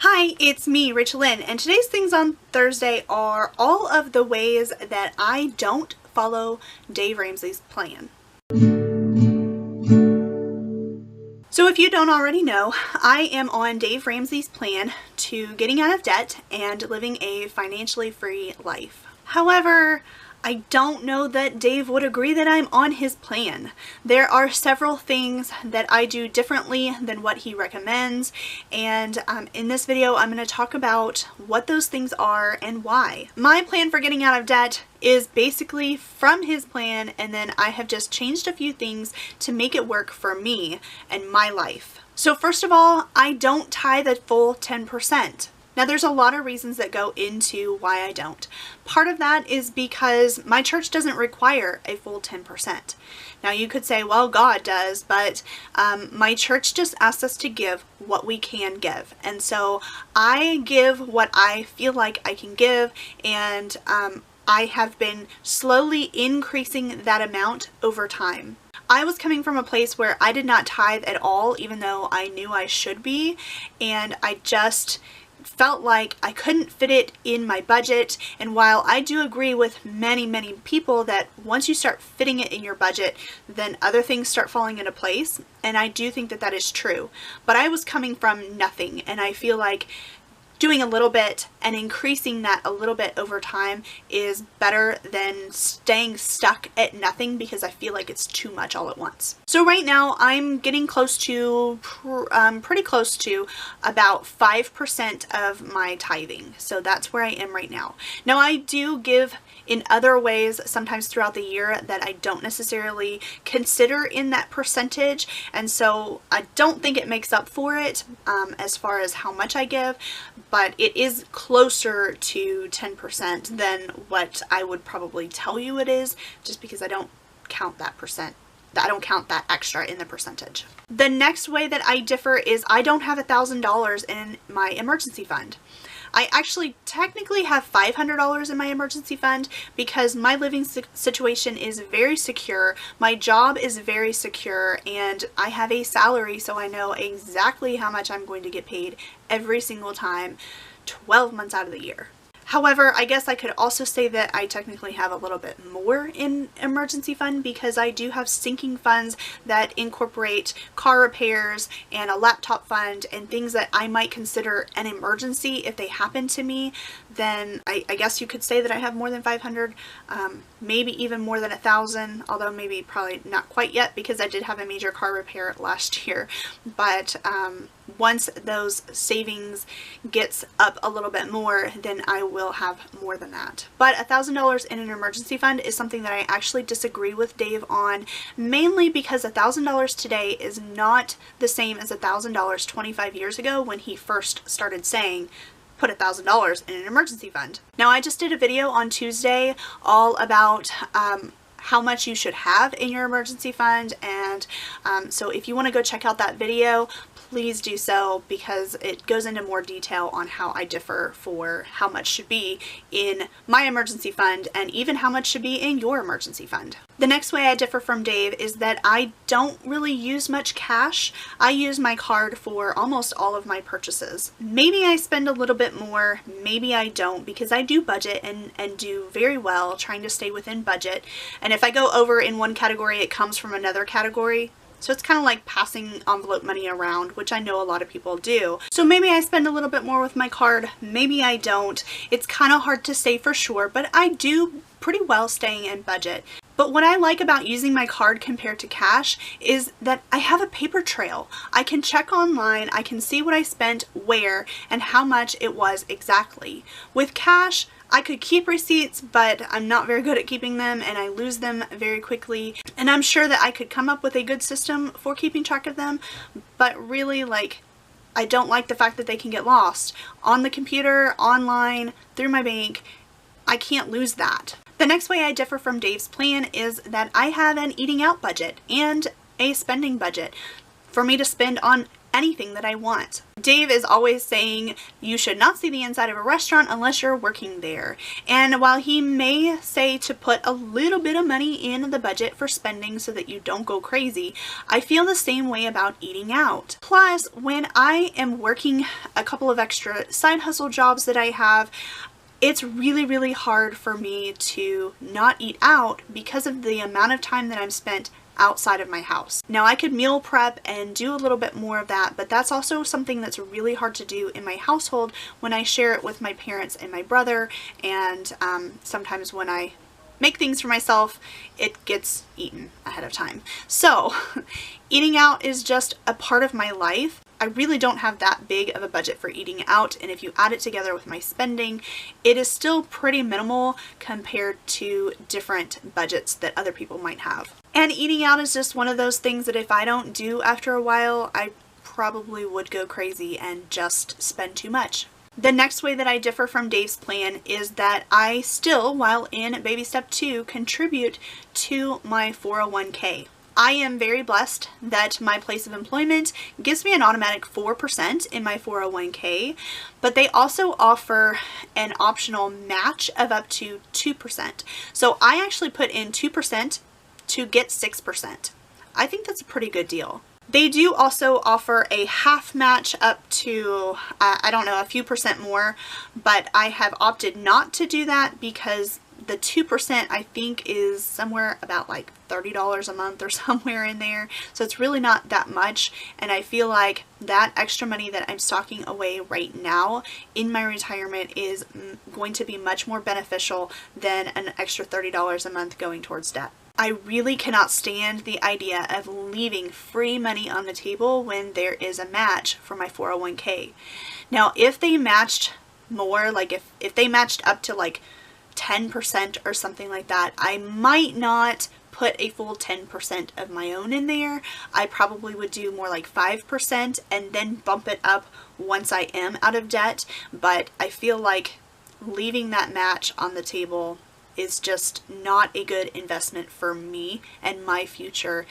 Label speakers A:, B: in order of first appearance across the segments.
A: Hi, it's me, Rachael Lyn, and today's things on Thursday are all of the ways that I don't follow Dave Ramsey's plan. So if you don't already know, I am on Dave Ramsey's plan to getting out of debt and living a financially free life. However, I don't know that Dave would agree that I'm on his plan. There are several things that I do differently than what he recommends, and in this video I'm going to talk about what those things are and why. My plan for getting out of debt is basically from his plan, and then I have just changed a few things to make it work for me and my life. So first of all, I don't tithe the full 10%. Now there's a lot of reasons that go into why I don't. Part of that is because my church doesn't require a full 10%. Now you could say, well, God does, but my church just asks us to give what we can give. And so I give what I feel like I can give, and I have been slowly increasing that amount over time. I was coming from a place where I did not tithe at all, even though I knew I should be, and I just felt like I couldn't fit it in my budget. And while I do agree with many people that once you start fitting it in your budget, then other things start falling into place, and I do think that that is true, but I was coming from nothing, and I feel like doing a little bit and increasing that a little bit over time is better than staying stuck at nothing because I feel like it's too much all at once. So right now I'm getting close to, pretty close to about 5% of my tithing. So that's where I am right now. Now I do give in other ways sometimes throughout the year that I don't necessarily consider in that percentage, and so I don't think it makes up for it as far as how much I give, but it is closer to 10% than what I would probably tell you it is, just because I don't count that percent. I don't count that extra in the percentage. The next way that I differ is I don't have $1,000 in my emergency fund. I actually technically have $500 in my emergency fund because my living situation is very secure, my job is very secure, and I have a salary, so I know exactly how much I'm going to get paid every single time, 12 months out of the year. However, I guess I could also say that I technically have a little bit more in emergency fund because I do have sinking funds that incorporate car repairs and a laptop fund and things that I might consider an emergency if they happen to me. Then I guess you could say that I have more than 500, maybe even more than 1,000, although maybe probably not quite yet because I did have a major car repair last year. But once those savings gets up a little bit more, then I will have more than that. But $1,000 in an emergency fund is something that I actually disagree with Dave on, mainly because $1,000 today is not the same as $1,000 25 years ago when he first started saying put $1,000 in an emergency fund. Now I just did a video on Tuesday all about how much you should have in your emergency fund, and so if you want to go check out that video, please do so, because it goes into more detail on how I differ for how much should be in my emergency fund and even how much should be in your emergency fund. The next way I differ from Dave is that I don't really use much cash. I use my card for almost all of my purchases. Maybe I spend a little bit more, maybe I don't, because I do budget and do very well trying to stay within budget. And if I go over in one category, it comes from another category. So it's kind of like passing envelope money around, which I know a lot of people do. So maybe I spend a little bit more with my card, maybe I don't. It's kind of hard to say for sure, but I do pretty well staying in budget. But what I like about using my card compared to cash is that I have a paper trail. I can check online, I can see what I spent where and how much it was exactly. With cash, I could keep receipts, but I'm not very good at keeping them and I lose them very quickly. And I'm sure that I could come up with a good system for keeping track of them, but really, like, I don't like the fact that they can get lost. On the computer, online, through my bank, I can't lose that. The next way I differ from Dave's plan is that I have an eating out budget and a spending budget for me to spend on anything that I want. Dave is always saying you should not see the inside of a restaurant unless you're working there. And while he may say to put a little bit of money in the budget for spending so that you don't go crazy, I feel the same way about eating out. Plus, when I am working a couple of extra side hustle jobs that I have, it's really hard for me to not eat out because of the amount of time that I'm spent outside of my house. Now, I could meal prep and do a little bit more of that, but that's also something that's really hard to do in my household when I share it with my parents and my brother, and sometimes when I make things for myself, it gets eaten ahead of time. So eating out is just a part of my life. I really don't have that big of a budget for eating out, and if you add it together with my spending, it is still pretty minimal compared to different budgets that other people might have. And eating out is just one of those things that if I don't do after a while, I probably would go crazy and just spend too much. The next way that I differ from Dave's plan is that I still, while in baby step 2, contribute to my 401k. I am very blessed that my place of employment gives me an automatic 4% in my 401k, but they also offer an optional match of up to 2%. So I actually put in 2% to get 6%. I think that's a pretty good deal. They do also offer a half match up to, I don't know, a few percent more, but I have opted not to do that because the 2% I think is somewhere about like $30 a month or somewhere in there. So it's really not that much. And I feel like that extra money that I'm stocking away right now in my retirement is going to be much more beneficial than an extra $30 a month going towards debt. I really cannot stand the idea of leaving free money on the table when there is a match for my 401k. Now, if they matched more, like if they matched up to like 10% or something like that, I might not put a full 10% of my own in there. I probably would do more like 5% and then bump it up once I am out of debt. But I feel like leaving that match on the table is just not a good investment for me and my future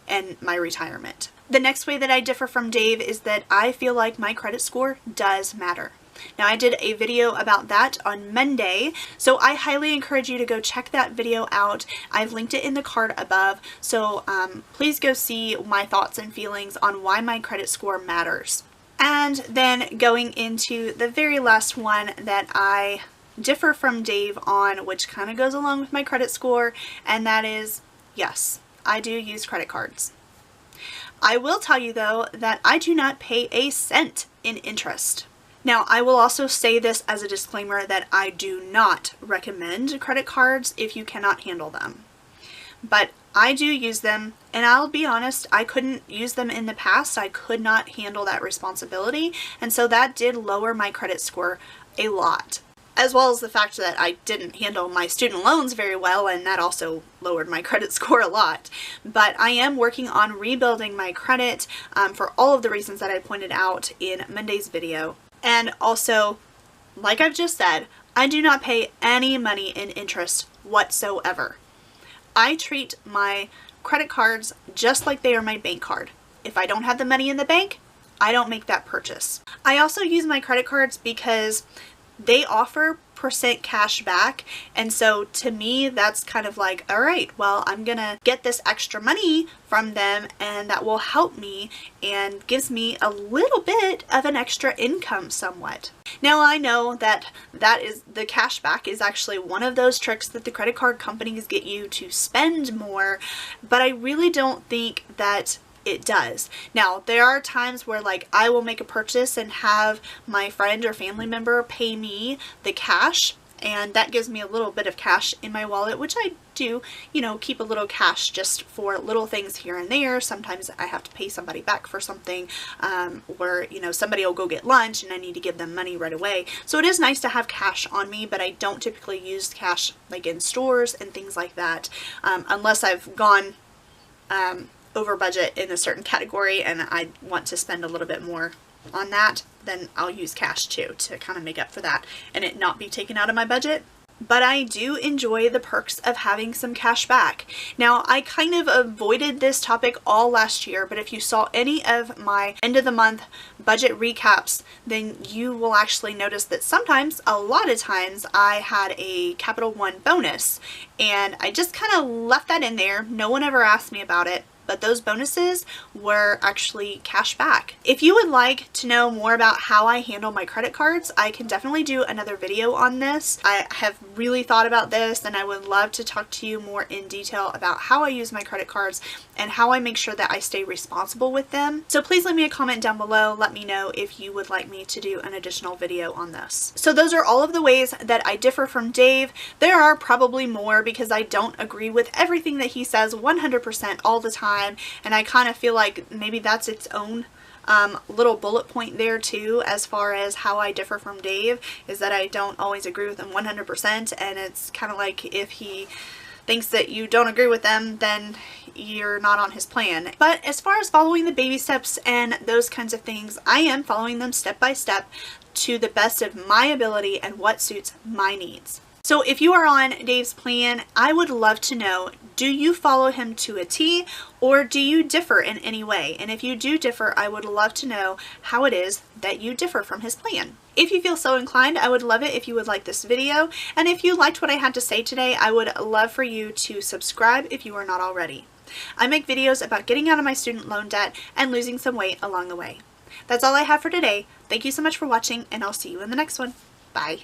A: and my retirement. The next way that I differ from Dave is that I feel like my credit score does matter. Now, I did a video about that on Monday, so I highly encourage you to go check that video out. I've linked it in the card above, so please go see my thoughts and feelings on why my credit score matters. And then going into the very last one that I differ from Dave on, which kind of goes along with my credit score, and that is, yes, I do use credit cards. I will tell you though that I do not pay a cent in interest. Now, I will also say this as a disclaimer that I do not recommend credit cards if you cannot handle them. But I do use them, and I'll be honest, I couldn't use them in the past. I could not handle that responsibility, and so that did lower my credit score a lot. As well as the fact that I didn't handle my student loans very well, and that also lowered my credit score a lot. But I am working on rebuilding my credit for all of the reasons that I pointed out in Monday's video. And also, like I've just said, I do not pay any money in interest whatsoever. I treat my credit cards just like they are my bank card. If I don't have the money in the bank, I don't make that purchase. I also use my credit cards because they offer % cash back, and so to me that's kind of like, all right, well, I'm gonna get this extra money from them and that will help me and gives me a little bit of an extra income somewhat. Now, I know that the cash back is actually one of those tricks that the credit card companies get you to spend more, but I really don't think that it does. Now, there are times where like I will make a purchase and have my friend or family member pay me the cash, and that gives me a little bit of cash in my wallet, which I do, you know, keep a little cash just for little things here and there. Sometimes I have to pay somebody back for something, or, you know, somebody will go get lunch and I need to give them money right away. So it is nice to have cash on me, but I don't typically use cash like in stores and things like that, unless I've gone over budget in a certain category and I want to spend a little bit more on that, then I'll use cash too to kind of make up for that and it not be taken out of my budget. but I do enjoy the perks of having some cash back. Now, I kind of avoided this topic all last year, but if you saw any of my end of the month budget recaps, then you will actually notice that sometimes, a lot of times, I had a Capital One bonus, and I just kind of left that in there. No one ever asked me about it, but those bonuses were actually cash back. If you would like to know more about how I handle my credit cards, I can definitely do another video on this. I have really thought about this, and I would love to talk to you more in detail about how I use my credit cards and how I make sure that I stay responsible with them. So please leave me a comment down below. Let me know if you would like me to do an additional video on this. So those are all of the ways that I differ from Dave. There are probably more because I don't agree with everything that he says 100% all the time. And I kind of feel like maybe that's its own little bullet point there too, as far as how I differ from Dave, is that I don't always agree with him 100%, and it's kind of like if he thinks that you don't agree with them, then you're not on his plan. But as far as following the baby steps and those kinds of things, I am following them step by step to the best of my ability and what suits my needs. So if you are on Dave's plan, I would love to know, do you follow him to a T, or do you differ in any way? And if you do differ, I would love to know how it is that you differ from his plan. If you feel so inclined, I would love it if you would like this video. And if you liked what I had to say today, I would love for you to subscribe if you are not already. I make videos about getting out of my student loan debt and losing some weight along the way. That's all I have for today. Thank you so much for watching, and I'll see you in the next one. Bye.